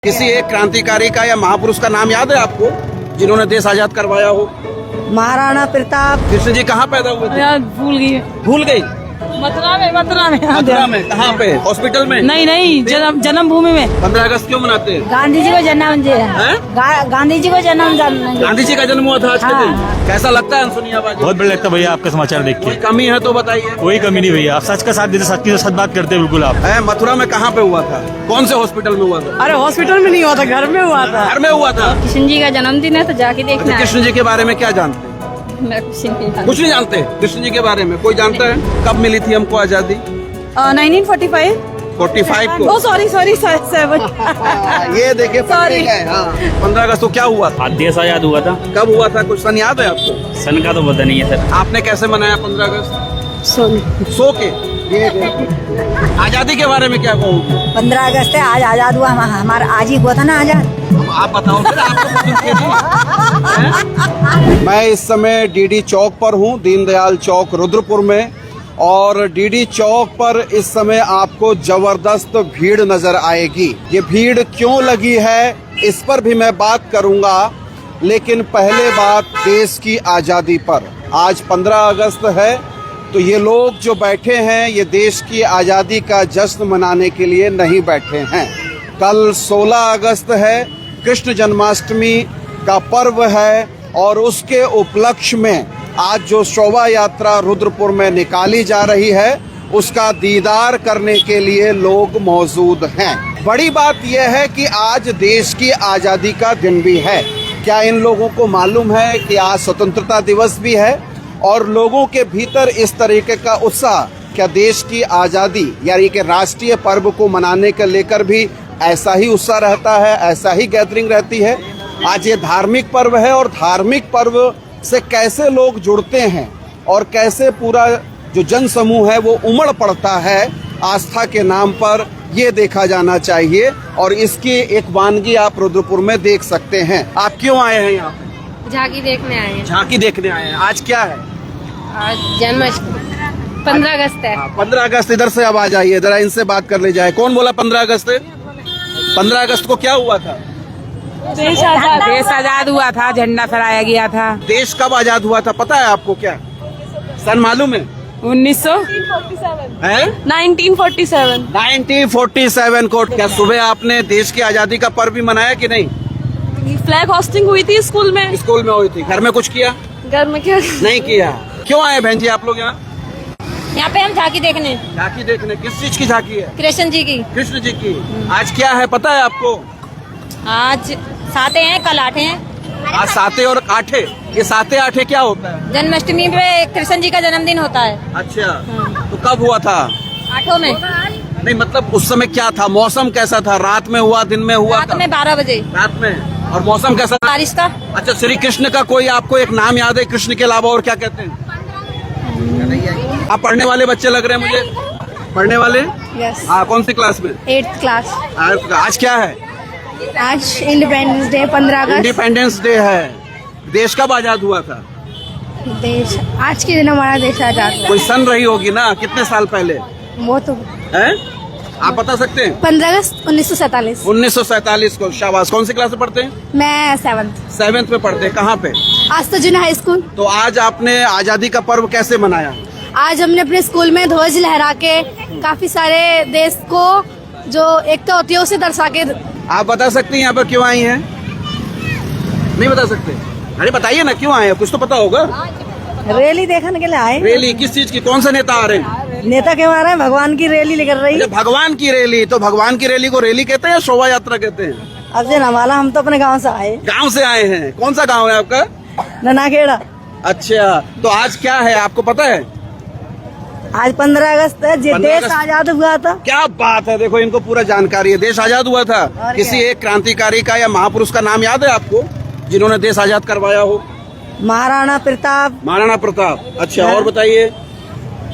किसी एक क्रांतिकारी का या महापुरुष का नाम याद है आपको जिन्होंने देश आजाद करवाया हो? महाराणा प्रताप। कृष्ण जी कहाँ पैदा हुए थे? यार भूल गई। भूल गई? मथुरा में। मथुरा में। कहाँ पे? हॉस्पिटल में? नहीं जन्मभूमि में। 15 अगस्त क्यों मनाते हैं? गांधी जी को जन्म गांधी जी को जन्म गांधी जी का जन्म हुआ था आज के दिन। हाँ। कैसा लगता है सुनिया? बहुत बढ़िया लगता है भैया आपका समाचार देख कोई के। कमी है तो बताइए। कोई कमी नहीं भैया, आप सच का साथ देते, सच की सच बात करते हैं बिल्कुल आप। मथुरा में कहाँ पे हुआ था? कौन से हॉस्पिटल में हुआ था? अरे हॉस्पिटल में नहीं हुआ था, घर में हुआ था। घर में हुआ था। कृष्ण जी का जन्मदिन है तो जाके देखना है। कृष्ण जी के बारे में क्या जानते हैं? मैं कुछ नहीं जानती। कुछ नहीं जानते कृष्ण जी के बारे में? कोई जानता है कब मिली थी हमको आजादी? 1945। 45 को। ओ सॉरी 7। ये देखिए Sorry। 15 अगस्त को क्या हुआ था? आज देश आजाद हुआ था। कब हुआ था? कुछ सन याद है आपको? सन का तो पता नहीं है सर। आपने कैसे मनाया 15 अगस्त? सो के। ये देखो। आजादी के बारे में क्या कहोगे? 15 अगस्त है, आज आजाद हुआ। हमारा आज ही हुआ था ना आजाद। आप बताओ फिर, आपको कुछ हैं? मैं इस समय डीडी चौक पर हूँ, दीनदयाल चौक रुद्रपुर में। और डीडी चौक पर इस समय आपको जबरदस्त भीड़ नजर आएगी। ये भीड़ क्यों लगी है इस पर भी मैं बात करूंगा, लेकिन पहले बात देश की आज़ादी पर। आज 15 अगस्त है तो ये लोग जो बैठे हैं ये देश की आज़ादी का जश्न मनाने के लिए नहीं बैठे हैं। कल 16 अगस्त है, कृष्ण जन्माष्टमी का पर्व है और उसके उपलक्ष्य में आज जो शोभा यात्रा रुद्रपुर में निकाली जा रही है उसका दीदार करने के लिए लोग मौजूद हैं। बड़ी बात यह है कि आज देश की आज़ादी का दिन भी है। क्या इन लोगों को मालूम है कि आज स्वतंत्रता दिवस भी है? और लोगों के भीतर इस तरीके का उत्साह, क्या देश की आज़ादी यानी कि राष्ट्रीय पर्व को मनाने के लेकर भी ऐसा ही उत्साह रहता है, ऐसा ही गैदरिंग रहती है? आज ये धार्मिक पर्व है और धार्मिक पर्व से कैसे लोग जुड़ते हैं और कैसे पूरा जो जन समूह है वो उमड़ पड़ता है आस्था के नाम पर, ये देखा जाना चाहिए। और इसकी एक वानगी आप रुद्रपुर में देख सकते हैं। आप क्यों आए हैं यहाँ पे? झांकी देखने आए हैं। झांकी देखने आए हैं। आज क्या है? आज जन्माष्टमी 15 अगस्त है। 15 अगस्त। इधर से अब आ जाइए, जरा इनसे बात कर ले जाए। कौन बोला 15 अगस्त? 15 अगस्त को क्या हुआ था? देश आजाद हुआ था, झंडा फहराया गया था। देश कब आजाद हुआ था पता है आपको? क्या सन मालूम है? 1947 को। क्या सुबह आपने देश की आजादी का पर्व भी मनाया कि नहीं? फ्लैग होस्टिंग हुई थी स्कूल में। स्कूल में हुई थी। घर में कुछ किया? घर में क्या? नहीं किया। क्यों आए बहन जी आप लोग यहाँ? यहाँ पे हम झांकी देखने। झांकी देखने? किस चीज की झांकी है? कृष्ण जी की। कृष्ण जी की। आज क्या है पता है आपको? आज 7 हैं, कल 8 हैं। आज 7 और 8। ये 7-8 क्या होता है? जन्माष्टमी पे कृष्ण जी का जन्मदिन होता है। अच्छा, तो कब हुआ था? 8 में। नहीं मतलब उस समय क्या था? मौसम कैसा था? रात में हुआ, दिन में हुआ? रात में 12 बजे। रात में। और मौसम कैसा था? बारिश का। अच्छा, श्री कृष्ण का कोई आपको एक नाम याद है? कृष्ण के अलावा और क्या कहते हैं? आप पढ़ने वाले बच्चे लग रहे हैं मुझे। पढ़ने वाले? यस। हाँ, कौन सी क्लास में? 8th class. आज क्या है? आज इंडिपेंडेंस डे 15 अगस्त। इंडिपेंडेंस डे है। देश कब आजाद हुआ था? देश आज के दिन हमारा देश आजाद हुआ। कोई सन रही होगी ना, कितने साल पहले वो तो है? आप बता सकते हैं? 15 अगस्त 1947। 1947 को। शाबाश। कौन सी क्लास में पढ़ते हैं? मैं 7th। 7th में पढ़ते हैं। कहाँ पे? आज तो जूनियर हाई स्कूल। तो आज आपने आजादी का पर्व कैसे मनाया? आज हमने अपने स्कूल में ध्वज लहरा के काफी सारे देश को जो एकता होती है उसे दर्शा के। आप बता सकते हैं यहाँ पर क्यों आई हैं? नहीं बता सकते? अरे बताइए ना क्यों आए हैं, कुछ तो पता होगा। रैली देखने के लिए आए। रैली किस चीज की? कौन सा नेता आ रहे हैं? नेता क्यों आ रहे हैं? भगवान की रैली लेकर रही। अच्छा, भगवान की रैली। तो भगवान की रैली को रैली कहते हैं या शोभा यात्रा कहते हैं? अब से हमारा, हम तो अपने गांव से आए। गांव से आए हैं। कौन सा गांव है आपका? ननाखेड़ा। अच्छा, तो आज क्या है आपको पता है? आज 15 अगस्त है, 15 देश अगस्त। आजाद हुआ था। क्या बात है, देखो इनको पूरा जानकारी है। देश आजाद हुआ था। और किसी क्या? एक क्रांतिकारी का या महापुरुष का नाम याद है आपको जिन्होंने देश आजाद करवाया हो? महाराणा प्रताप। महाराणा प्रताप। अच्छा, और बताइए।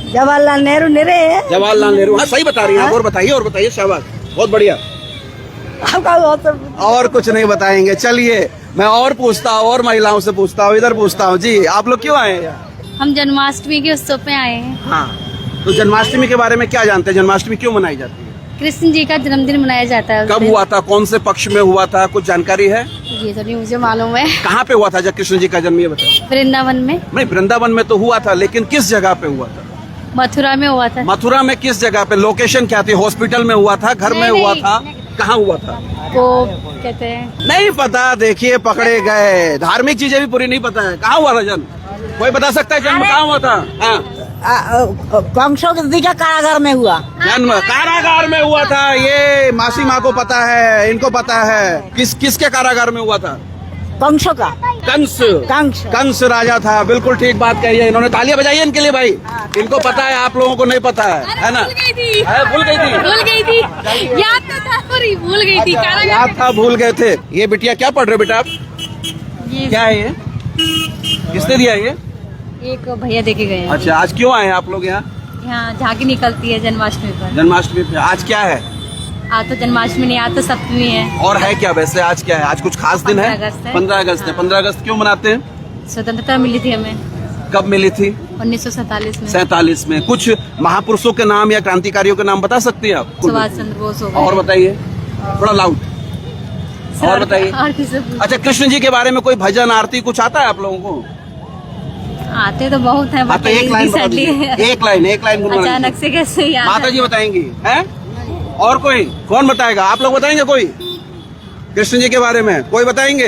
जवाहरलाल नेहरू निरे। जवाहरलाल नेहरू। हाँ, सही बता रही हैं आप। और बताइए। शाबाश, बहुत बढ़िया। और कुछ नहीं बताएंगे। चलिए मैं और पूछता हूँ, और महिलाओं से पूछता हूँ। इधर पूछता हूँ जी, आप लोग क्यों आए हैं? हम जन्माष्टमी के उत्सव पे आए हैं। हाँ, तो जन्माष्टमी के बारे में क्या जानते हैं? जन्माष्टमी क्यों मनाई जाती है? कृष्ण जी का जन्मदिन मनाया जाता है उस कब दिन। हुआ था, कौन से पक्ष में हुआ था, कुछ जानकारी है? ये तो नहीं मुझे मालूम है। कहाँ पे हुआ था जब कृष्ण जी का जन्म, ये बताओ। वृंदावन में, नहीं, वृंदावन में तो हुआ था, लेकिन किस जगह पे हुआ था? मथुरा में हुआ था। मथुरा में किस जगह पे? लोकेशन क्या थी? हॉस्पिटल में हुआ था, घर में नहीं, हुआ नहीं। था, कहाँ हुआ था? वो कहते हैं नहीं पता, देखिए पकड़े गए। धार्मिक चीजें भी पूरी नहीं पता है। कहाँ हुआ था जन्म? कोई बता सकता है जन्म कहाँ हुआ था? हाँ, कंसों के का कारागार में हुआ। जन्म कारागार में हुआ था। ये मासी माँ को पता है, इनको पता है। किसके कारागार में हुआ था? कंसों का। कंस। कंस। कंस राजा था। बिल्कुल ठीक बात कही है इन्होंने। तालियां बजाइए इनके लिए भाई। इनको पता है, आप लोगों को नहीं पता है ना? भूल गई थी। भूल गई थी। भूल गई थी, याद तो था पर भूल गई थी। याद था, भूल गए थे। ये बिटिया क्या पढ़ रहे हो बेटा आप? क्या है ये? किसने दिया ये? एक भैया देके गए हैं। अच्छा, आज क्यों आए हैं आप लोग यहाँ? यहाँ झांकी निकलती है जन्माष्टमी पर। जन्माष्टमी पे। आज क्या है? आज तो जन्माष्टमी नहीं, आज तो सप्तमी है। और है क्या वैसे? आज क्या है? आज कुछ खास दिन है? 15 अगस्त है। 15 अगस्त है। 15 अगस्त क्यों मनाते हैं? स्वतंत्रता मिली थी हमें कब मिली थी? 1947 में। 47 में। कुछ महापुरुषों के नाम या क्रांतिकारियों के नाम बता सकती हैं आप? सुभाष चंद्र बोस हो गए। और बताइए, थोड़ा लाउड। और बताइए। और किसे पूछे? अच्छा, कृष्ण जी के बारे में कोई भजन आरती कुछ आता है आप लोगों को? आते तो बहुत है, हाँ, तो एक लाइन बता दीजिए। एक लाइन गुनगुना अचानक दीजिए। से कैसे याद माता जी बताएंगी हैं? और कोई कौन बताएगा? आप लोग बताएंगे कोई कृष्ण जी के बारे में? कोई बताएंगे?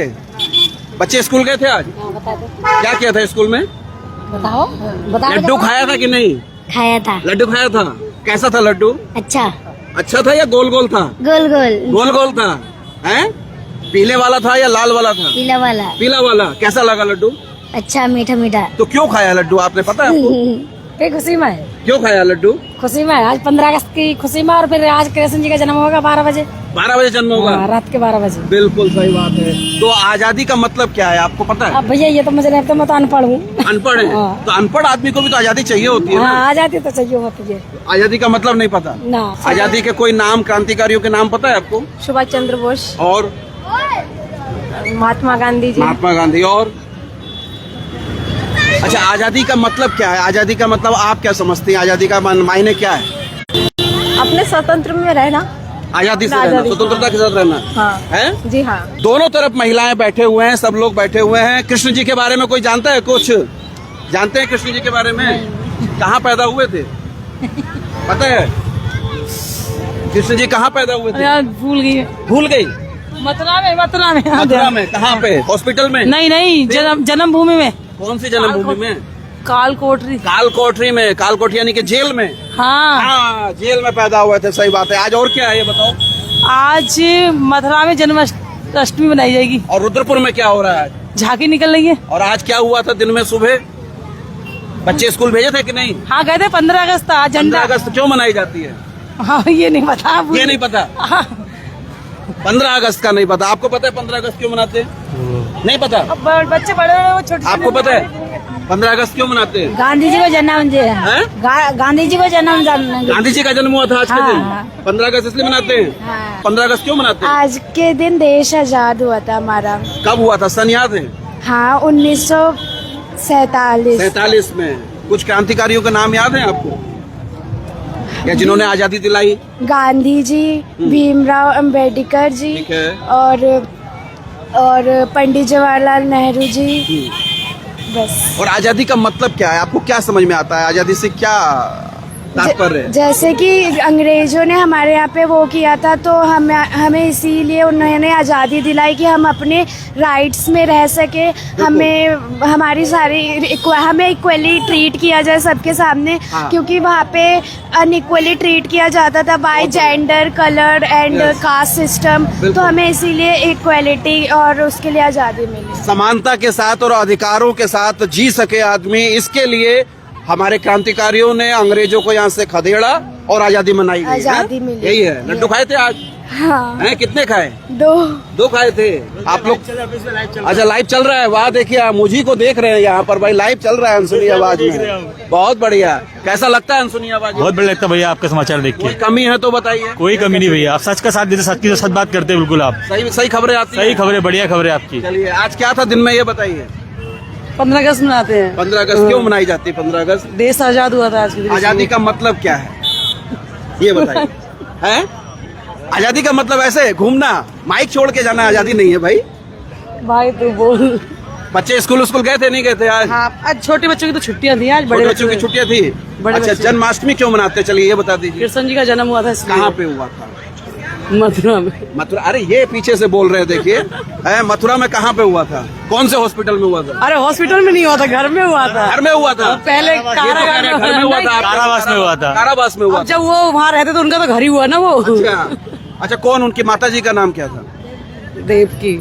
बच्चे स्कूल गए थे आज? क्या किया था स्कूल में? बताओ। लड्डू खाया था कि नहीं? खाया था। लड्डू खाया था। कैसा था लड्डू? अच्छा, अच्छा था या गोल गोल था? गोल गोल, गोल गोल था। हैं? पीले वाला था या लाल वाला था? पीला वाला। पीला वाला। कैसा लगा लड्डू? अच्छा, मीठा मीठा। तो क्यों खाया लड्डू आपने, पता है आपको? खुशी में। क्यों खाया लड्डू? खुशी में आज 15 अगस्त की खुशी में, और फिर आज कृष्ण जी का जन्म होगा 12 बजे। 12 बजे जन्म होगा। रात के 12 बजे। बिल्कुल सही बात है। तो आजादी का मतलब क्या है आपको पता है? अब भैया ये तो मुझे नहीं पता, मैं तो अनपढ़ हूँ। अनपढ़ है? हाँ। तो अनपढ़ आदमी को भी तो आजादी चाहिए होती है ना? हाँ, आ जाती तो चाहिए होती है आजादी का मतलब नहीं पता? ना। आजादी के कोई नाम, क्रांतिकारियों के नाम पता है आपको? सुभाष चंद्र बोस, और महात्मा गांधी जी। महात्मा गांधी। और अच्छा, आजादी का मतलब क्या है? आजादी का मतलब आप क्या समझती हैं? आजादी का मायने क्या है? अपने स्वतंत्र में रहना। आजादी से रहना, आजादी। स्वतंत्रता के साथ रहना। हाँ। है? जी हाँ। दोनों तरफ महिलाएं बैठे हुए हैं, सब लोग बैठे हुए हैं। कृष्ण जी के बारे में कोई जानता है? कुछ जानते हैं कृष्ण जी के बारे में? कहाँ पैदा हुए थे पता है? कृष्ण जी कहाँ पैदा हुए थे? भूल गई। भूल गई? मथुरा में। मथुरा में। कहाँ पे? हॉस्पिटल में? नहीं, जन्मभूमि में। कौन सी जन्मभूमि में? काल कोठरी। काल कोठरी में। काल कोठरी यानी कि जेल में। हाँ। हाँ, जेल में पैदा हुए थे। सही बात है। आज और क्या है ये बताओ? आज मथुरा में जन्माष्टमी मनाई जाएगी। और रुद्रपुर में क्या हो रहा है आज? झांकी निकल रही है। और आज क्या हुआ था दिन में सुबह? बच्चे स्कूल भेजे थे कि नहीं? हाँ, गए थे। 15 अगस्त था। 15 झंडा। अगस्त क्यों मनाई जाती है? हाँ, ये नहीं पता। ये नहीं पता? हाँ। 15 अगस्त का नहीं पता। आपको पता है 15 अगस्त क्यों मनाते हैं? नहीं पता? अब बच्चे बड़े हैं, वो छोटे। आपको पता है 15 अगस्त क्यों मनाते हैं? गांधी जी को जन्म हैं? गांधी जी को जन्म गांधी जी का जन्म हुआ था आज के दिन। हाँ। 15 अगस्त इसलिए मनाते हैं। 15 अगस्त क्यों मनाते हैं? आज के दिन देश आजाद हुआ था हमारा। कब हुआ था? सन याद है? हाँ, 1947। 47 में। कुछ क्रांतिकारियों के नाम याद है आपको या जिन्होंने आजादी दिलाई? गांधी जी, भीमराव अंबेडकर जी, ठीक है। और पंडित जवाहरलाल नेहरू जी। बस। और आजादी का मतलब क्या है? आपको क्या समझ में आता है? आजादी से क्या तात्पर्य है? जैसे कि अंग्रेजों ने हमारे यहाँ पे वो किया था, तो हमें इसीलिए उन्होंने आज़ादी दिलाई कि हम अपने राइट्स में रह सके। हमें हमारी हमें इक्वली ट्रीट किया जाए सबके सामने। हाँ। क्योंकि वहाँ पे अनइक्वली ट्रीट किया जाता था by gender, colour and Yes. Caste system. बिल्कुल। तो हमें इसीलिए इक्वलिटी और उसके लिए आज़ादी मिली। समानता के साथ और अधिकारों के साथ जी सके आदमी, इसके लिए हमारे क्रांतिकारियों ने अंग्रेजों को यहाँ से खदेड़ा और आजादी मनाई गई। आजादी हैं? मिली। यही है। लड्डू खाए थे आज? हाँ, हैं? कितने खाए? 2 खाए थे आप लोग? अच्छा, लाइव चल रहा है। वाह, देखिए मुझी को देख रहे हैं यहाँ पर भाई। लाइव चल रहा है अनसुनी आवाज में। बहुत बढ़िया। कैसा लगता है अनसुनी आवाज? बहुत बढ़िया लगता है भैया आपका समाचार देख कोई के। कमी है तो बताइए। कोई कमी नहीं भैया, आप सच का साथ देते, सच की सच बात करते हैं बिल्कुल आप। सही सही खबरें आती सही हैं? खबरें, बढ़िया खबरें आपकी। चलिए, आज क्या था दिन में ये बताइए? 15 अगस्त मनाते हैं। 15 अगस्त क्यों मनाई जाती है? 15 अगस्त देश आजाद हुआ था आज के दिन। आजादी का मतलब क्या है ये बताइए? है? आजादी का मतलब ऐसे घूमना, माइक छोड़ के जाना आजादी नहीं है भाई। भाई तू बोल। बच्चे स्कूल गए थे नहीं गए थे आज? हाँ, आज छोटे बच्चों की तो छुट्टियां थी, आज छोटे बच्चों की छुट्टियां थी। बड़े अच्छा, बच्चे। जन्माष्टमी क्यों मनाते हैं? चलिए ये बता दीजिए। कृष्ण जी का जन्म हुआ था इसलिए। कहाँ पे हुआ था? मथुरा में। मथुरा? अरे ये पीछे से बोल रहे हैं, देखिए। मथुरा में कहाँ पे हुआ था? कौन से हॉस्पिटल में हुआ था? अरे हॉस्पिटल में नहीं हुआ था, घर में हुआ था। घर में हुआ था? पहले ये तो कह रहे हैं घर में हुआ था। कारावास में हुआ था। कारावास में हुआ अब जब वो वहाँ रहते तो उनका तो घर ही हुआ ना वो। था। अच्छा, कौन? उनकी माता जी का नाम क्या था? देवकी।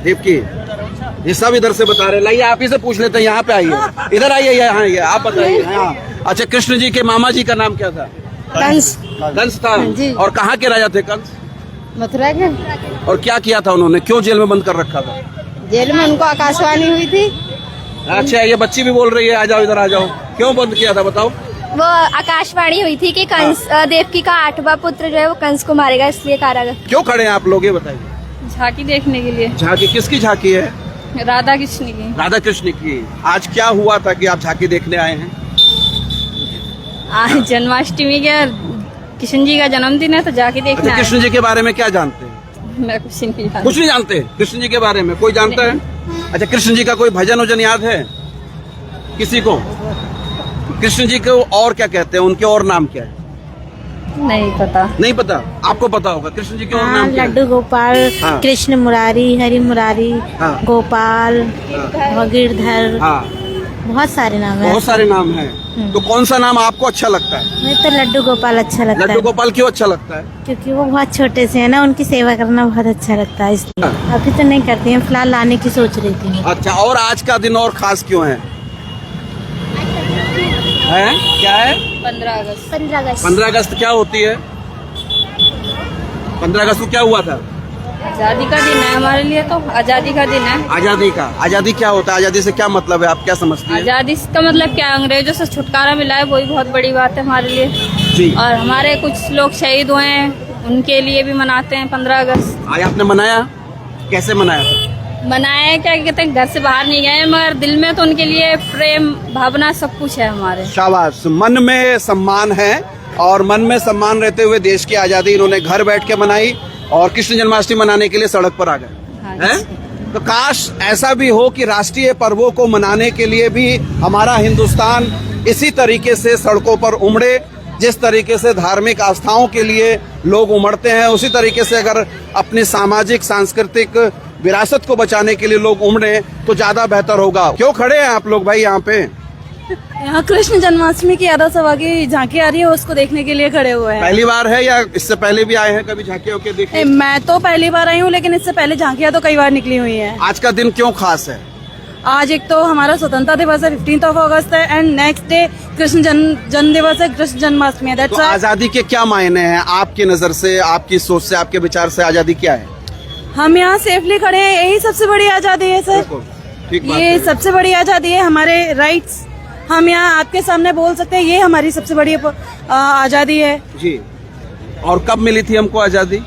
देवकी। ये सब इधर से बता रहे। लाइए आप ही से पूछ लेते हैं, यहाँ पे आइए, इधर आइए, यहाँ आइए, आप बताइए। हाँ। अच्छा, कृष्ण जी के मामा जी का नाम क्या था? कंस। कंस था। और कहाँ के राजा थे कंस? मथुरा के। और क्या किया था उन्होंने? क्यों जेल में बंद कर रखा था? जेल में उनको आकाशवाणी हुई थी। अच्छा, ये बच्ची भी बोल रही है, आ जाओ इधर आ जाओ। क्यों बंद किया था बताओ? वो आकाशवाणी हुई थी कि कंस देवकी का 8वां पुत्र जो है वो कंस को मारेगा, इसलिए कारागार। क्यों खड़े हैं आप लोग, ये बताइए। झांकी देखने के लिए। झांकी किसकी झांकी है? राधा कृष्ण की। राधा कृष्ण की। आज क्या हुआ था कि आप झांकी देखने आए हैं? आज जन्माष्टमी के कृष्ण जी का जन्मदिन है तो झांकी देखने अच्छा, आए। कृष्ण जी के बारे में क्या जानते हैं? मैं कुछ नहीं जानती। कुछ नहीं जानते कृष्ण जी के बारे में? कोई जानता है? अच्छा, कृष्ण जी का कोई भजन वजन याद है किसी को? कृष्ण जी को और क्या कहते हैं? उनके और नाम क्या है? नहीं पता। नहीं पता? आपको पता होगा कृष्ण जी के और नाम क्या है? लड्डू गोपाल, हाँ। कृष्ण मुरारी, हरि मुरारी, हाँ। गोपाल, गिरधर, हाँ, बहुत सारे नाम है। बहुत सारे नाम हैं। तो कौन सा नाम आपको अच्छा लगता है? मुझे तो लड्डू गोपाल अच्छा लगता लड्डू है, गोपाल क्यों अच्छा लगता है? क्योंकि वो बहुत छोटे से है ना, उनकी सेवा करना बहुत अच्छा लगता है, इसलिए। अभी तो नहीं करती हैं, फिलहाल लाने की सोच रही थी। अच्छा, और आज का दिन और खास क्यों है? क्या है? 15 अगस्त। 15 अगस्त। 15 अगस्त क्या होती है? 15 अगस्त को क्या हुआ था? आजादी का दिन है हमारे लिए, तो आजादी का दिन है। आजादी का। आजादी क्या होता है? आजादी से क्या मतलब है? आप क्या समझती हैं? आजादी का मतलब क्या है? अंग्रेजों से छुटकारा मिला है, वही बहुत बड़ी बात है हमारे लिए। जी। और हमारे कुछ लोग शहीद हुए हैं, उनके लिए भी मनाते हैं 15 अगस्त। आज आपने मनाया? कैसे मनाया? मनाए क्या कहते हैं, घर से बाहर नहीं गए मगर दिल में तो उनके लिए प्रेम भावना सब कुछ है हमारे। शाबाश, मन में सम्मान है, और मन में सम्मान रहते हुए देश की आजादी इन्होंने घर बैठ के मनाई और कृष्ण जन्माष्टमी मनाने के लिए सड़क पर आ गए हैं। तो काश ऐसा भी हो कि राष्ट्रीय पर्वों को मनाने के लिए भी हमारा हिंदुस्तान इसी तरीके से सड़कों पर उमड़े। जिस तरीके से धार्मिक आस्थाओं के लिए लोग उमड़ते हैं, उसी तरीके से अगर अपनी सामाजिक सांस्कृतिक विरासत को बचाने के लिए लोग उमड़े तो ज्यादा बेहतर होगा। क्यों खड़े हैं आप लोग भाई यहाँ पे? यहाँ कृष्ण जन्माष्टमी की यादव सभा की झांकी आ रही है, उसको देखने के लिए खड़े हुए हैं। पहली बार है या इससे पहले भी आए हैं कभी झांकियों के देखने? मैं तो पहली बार आई हूँ, लेकिन इससे पहले झांकियाँ तो कई बार निकली हुई हैं। आज का दिन क्यों खास है? आज एक तो हमारा स्वतंत्रता दिवस है, 15 अगस्त है, एंड नेक्स्ट डे कृष्ण जन्म दिवस है, कृष्ण जन्माष्टमी है। तो आजादी के क्या मायने हैं आपकी नजर से, आपकी सोच से, आपके विचार से? आजादी क्या है? हम यहाँ सेफली खड़े हैं, यही सबसे बड़ी आजादी है सर। ठीक बात ये है। सबसे बड़ी आजादी है, हमारे राइट्स हम यहाँ आपके सामने बोल सकते हैं, ये हमारी सबसे बड़ी आजादी है। जी। और कब मिली थी हमको आजादी?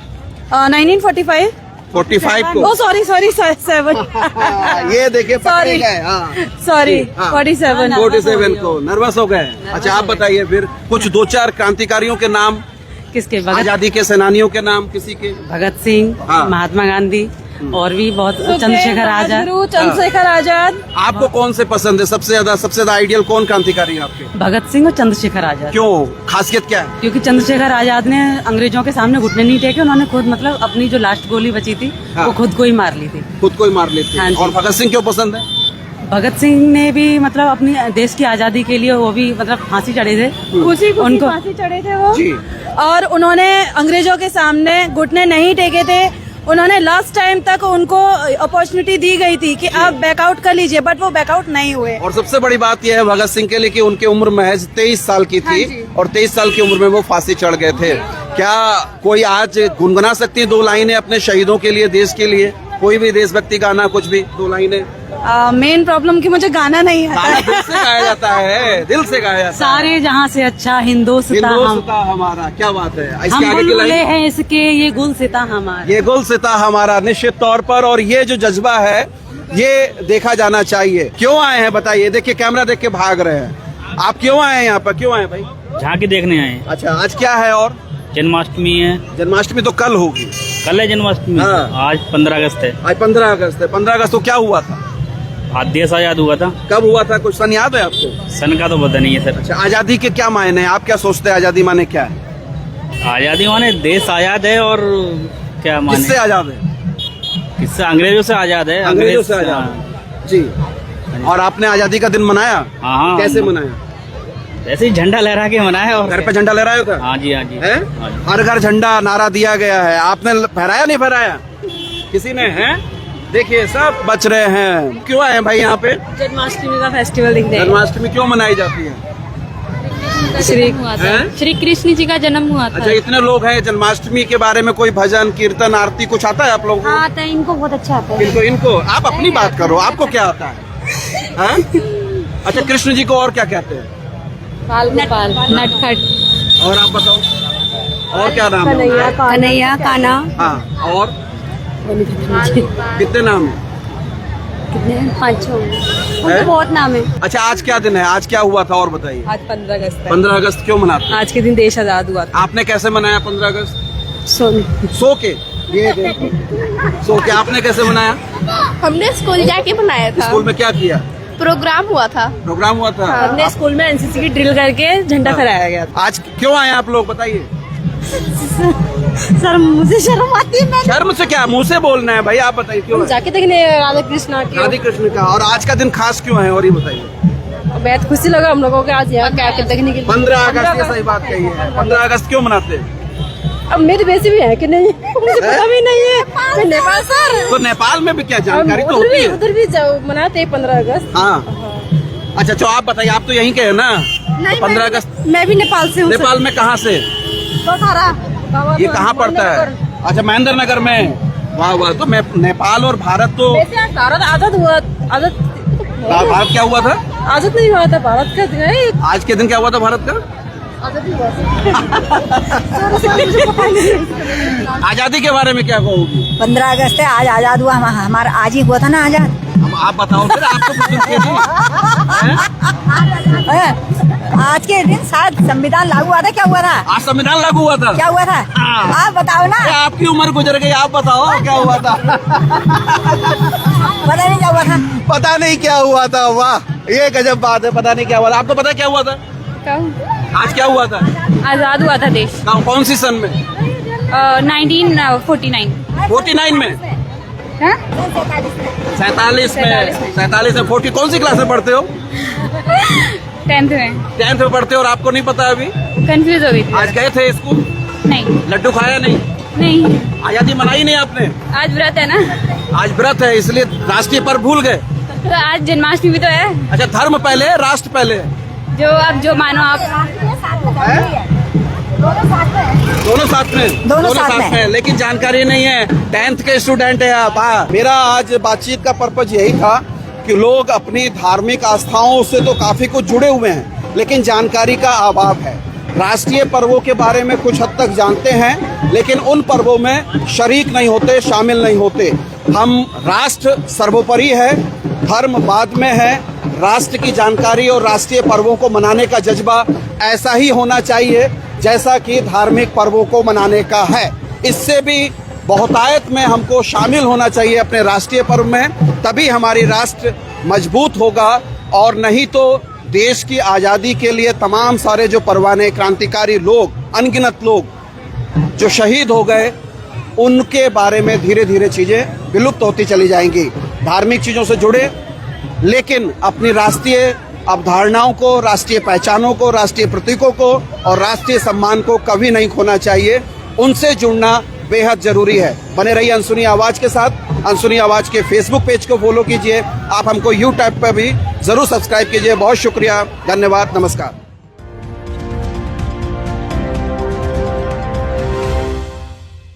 1945 45 को। ओ सॉरी 7 ये देखिए पकड़े Sorry. गए। हाँ, सॉरी हाँ। 47 47 को नर्वस हो गए। अच्छा, आप बताइए फिर कुछ 2-4 क्रांतिकारियों के नाम, किसके? आजादी के सेनानियों के नाम किसी के? भगत सिंह, हाँ। महात्मा गांधी और भी बहुत, चंद्रशेखर आजाद। चंद्रशेखर आजाद। आपको कौन से पसंद है सबसे ज्यादा आइडियल कौन क्रांतिकारी है आपके? भगत सिंह और चंद्रशेखर आजाद। क्यों? खासियत क्या है? क्योंकि चंद्रशेखर आजाद ने अंग्रेजों के सामने घुटने नहीं टेके, उन्होंने खुद मतलब अपनी जो लास्ट गोली बची थी हाँ। वो खुद को ही मार ली थी। खुद को ही मार लेते हाँ हैं। जी। और भगत सिंह क्यों पसंद है? भगत सिंह ने भी मतलब अपनी देश की आजादी के लिए वो भी मतलब फांसी चढ़े थे, उनको फांसी चढ़े थे वो। जी। और उन्होंने अंग्रेजों के सामने घुटने नहीं टेके थे, उन्होंने लास्ट टाइम तक उनको अपॉर्चुनिटी दी गई थी कि आप बैकआउट कर लीजिए, बट वो बैकआउट नहीं हुए। और सबसे बड़ी बात यह है भगत सिंह के लिए कि उनकी उम्र महज 23 साल की थी, और 23 साल की उम्र में वो फांसी चढ़ गए थे। क्या कोई आज गुनगुना सकती है 2 लाइनें अपने शहीदों के लिए, देश के लिए? कोई भी देशभक्ति गाना, कुछ भी 2 लाइनें? मेन प्रॉब्लम कि मुझे गाना नहीं आता गाना है। दिल से गाया जाता है, दिल से गाया जाता है। सारे जहाँ से अच्छा हिंदुस्तान हिंदुस्ता हमारा, क्या बात है। इसके हम आगे की बुलबुले लाइन? हैं इसके, ये गुलसिता हमारा। ये गुलसिता हमारा, निश्चित तौर पर। और ये जो जज्बा है ये देखा जाना चाहिए। क्यों आए हैं बताइए? देखिए कैमरा देख के भाग रहे हैं। आप क्यों आए हैं यहाँ पर? क्यों आए भाई? झांकी देखने आए हैं। अच्छा, आज क्या है? और जन्माष्टमी है। जन्माष्टमी तो कल होगी। कल है जन्माष्टमी। हाँ। आज 15 अगस्त है। आज 15 अगस्त है। 15 अगस्त को क्या हुआ था? आज देश आजाद हुआ था। कब हुआ था? कुछ सन याद है आपको? सन का तो पता नहीं है सर। अच्छा, आजादी के क्या मायने हैं? आप क्या सोचते हैं आजादी माने क्या है? आजादी माने देश आजाद है और क्या माने? किससे आजाद है? किससे? अंग्रेजों से आजाद है। अंग्रेजों से आजाद है। जी। और आपने आजादी का दिन मनाया? हाँ। कैसे मनाया? ऐसे ही झंडा लहरा के मनाया। और घर पे झंडा लहराया था? हाँ जी, हाँ जी। है? हर घर झंडा नारा दिया गया है। आपने फहराया नहीं फहराया? किसी ने? है? देखिए सब बच रहे हैं। क्यों आए हैं भाई यहाँ पे? जन्माष्टमी का फेस्टिवल देखने। जन्माष्टमी क्यों मनाई जाती है? श्री कृष्ण जी का जन्म हुआ था। अच्छा, इतने लोग हैं। जन्माष्टमी के बारे में कोई भजन कीर्तन आरती कुछ आता है आप लोगों को? हाँ आता है, इनको बहुत अच्छा आता है। इनको आप अपनी बात करो, आपको क्या आता है? हाँ? अच्छा, कृष्ण जी को और क्या कहते हैं? बाल गोपाल, नटखट। और आप बताओ, और क्या नाम है? कन्हैया, कान्हा। हाँ, और कितने नाम है? कितने? 5 है? बहुत नाम है। अच्छा, आज क्या दिन है? आज क्या हुआ था और बताइए। आज 15 अगस्त है। 15 अगस्त क्यों मनाते हैं? आज के दिन देश आजाद हुआ था। आपने कैसे मनाया 15 अगस्त? सो के? ये देखो। सो के। आपने कैसे मनाया? हमने स्कूल जाके बनाया था। स्कूल में क्या किया? प्रोग्राम हुआ था। प्रोग्राम हुआ था? हमने स्कूल में एनसीसी की ड्रिल करके झंडा फहराया गया था। आज क्यों आए आप लोग बताइए? सर मुझे शर्म आती है। शर्म से क्या, मुंह से बोलना है भाई। आप बताइए क्यों आए? जाके देखने राधा कृष्णा की। राधे कृष्ण का। और आज का दिन खास क्यों है और ये बताइए? बहुत खुशी लगा हम लोगों को आज यहाँ क्या देखने के लिए। 15 अगस्त, ये सही बात कही है। 15 अगस्त क्यों मनाते हैं? अब मेरी बेसी भी है कि नहीं मुझे पता भी नहीं है। मैं नेपाल सर। तो नेपाल में भी क्या जानकारी तो होती है? उधर भी मनाते हैं 15 अगस्त। हाँ। अच्छा, तो आप बताइए, आप तो यहीं के है ना? 15 अगस्त। मैं भी नेपाल से हूँ। नेपाल में कहाँ से? ये कहाँ पड़ता है? अच्छा, महेंद्र नगर में। वाह वाह। तो मैं नेपाल और भारत तो भारत आजाद हुआ। भारत क्या हुआ था? आजाद नहीं हुआ था भारत का दिन है। आज के दिन क्या हुआ था भारत का? आजादी के बारे में क्या कहोगी? 15 अगस्त है, आज आजाद हुआ। हमारा आज ही हुआ था ना आजाद। अब आप बताओ फिर, आपको कुछ सुनते आज के दिन शायद संविधान लागू हुआ था। क्या हुआ था? आज संविधान लागू हुआ था। क्या हुआ था? आप बताओ ना। आपकी उम्र गुजर गई, आप बताओ क्या हुआ था? पता नहीं क्या हुआ था। पता नहीं क्या हुआ था। वाह, ये गजब बात है। पता नहीं क्या हुआ था। आपको पता क्या हुआ था? आज क्या हुआ था? आजाद हुआ था देश। कौन सी सन में? 1949। 49 में? 47 में? 47 में। 40 कौन सी क्लास में पढ़ते हो? 10th में। 10th में पढ़ते हो और आपको नहीं पता अभी? कंफ्यूज हो गई थी। आज गए थे स्कूल? नहीं। लड्डू खाया नहीं? नहीं। आजादी मनाई नहीं आपने? आज व्रत है ना। आज व्रत है इसलिए राष्ट्रीय पर्व भूल गए? तो आज जन्माष्टमी भी तो है। अच्छा, धर्म पहले राष्ट्र पहले? जो अब जो मानो आप। दोनों साथ में? दोनों साथ में। लेकिन जानकारी नहीं है। 10th के स्टूडेंट है आप। हाँ। मेरा आज बातचीत का पर्पज यही था कि लोग अपनी धार्मिक आस्थाओं से तो काफी कुछ जुड़े हुए हैं, लेकिन जानकारी का अभाव है। राष्ट्रीय पर्वों के बारे में कुछ हद तक जानते हैं, लेकिन उन पर्वों में शरीक नहीं होते, शामिल नहीं होते। हम राष्ट्र सर्वोपरि है, धर्म बाद में है। राष्ट्र की जानकारी और राष्ट्रीय पर्वों को मनाने का जज्बा ऐसा ही होना चाहिए जैसा कि धार्मिक पर्वों को मनाने का है। इससे भी बहुतायत में हमको शामिल होना चाहिए अपने राष्ट्रीय पर्व में, तभी हमारी राष्ट्र मजबूत होगा। और नहीं तो देश की आज़ादी के लिए तमाम सारे जो परवाने क्रांतिकारी लोग, अनगिनत लोग जो शहीद हो गए, उनके बारे में धीरे धीरे चीज़ें विलुप्त होती चली जाएंगी। धार्मिक चीज़ों से जुड़े, लेकिन अपनी राष्ट्रीय अवधारणाओं को, राष्ट्रीय पहचानों को, राष्ट्रीय प्रतीकों को और राष्ट्रीय सम्मान को कभी नहीं खोना चाहिए। उनसे जुड़ना बेहद जरूरी है। बने रहिए अनसुनी आवाज़ के साथ। अनसुनी आवाज़ के फेसबुक पेज को फॉलो कीजिए। आप हमको यूट्यूब पर भी ज़रूर सब्सक्राइब कीजिए। बहुत शुक्रिया, धन्यवाद, नमस्कार।